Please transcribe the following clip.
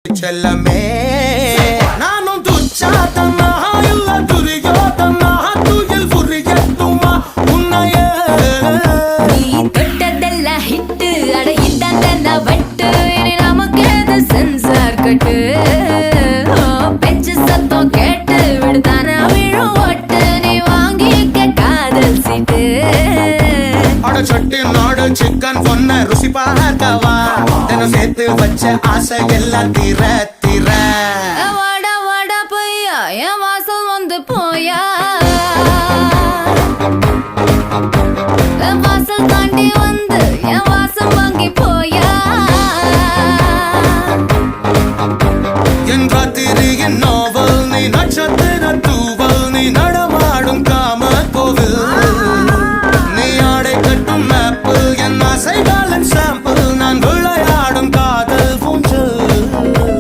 செல்லமே நானும் துச்சாதனா இல்ல துரியோதனா துயில் புரியட்டுமா உன்னைய நீ தொட்டதெல்லாம் ஹிட்டு அட இட்டாந்தா வட்டு இனி நமக்கு எது சென்சார் கட்டு பெஞ்சு சத்தம் கேட்டு விடுதானா விழும் ஒட்டு நீ வாங்கிக்க காதல் சீட்டு அட சட்டி நாடு சிக்கன் பொண்ண ருசி பார்க்கவா தினம் சேர்த்து வச்ச ஆசை எல்லாம் தீர தீர வாடா வாடா பையா என் வாசல் வந்து போயா வாசல் தாண்டி வந்து என் வாசம் வாங்கி போயா என் ராத்திரியின் நோவ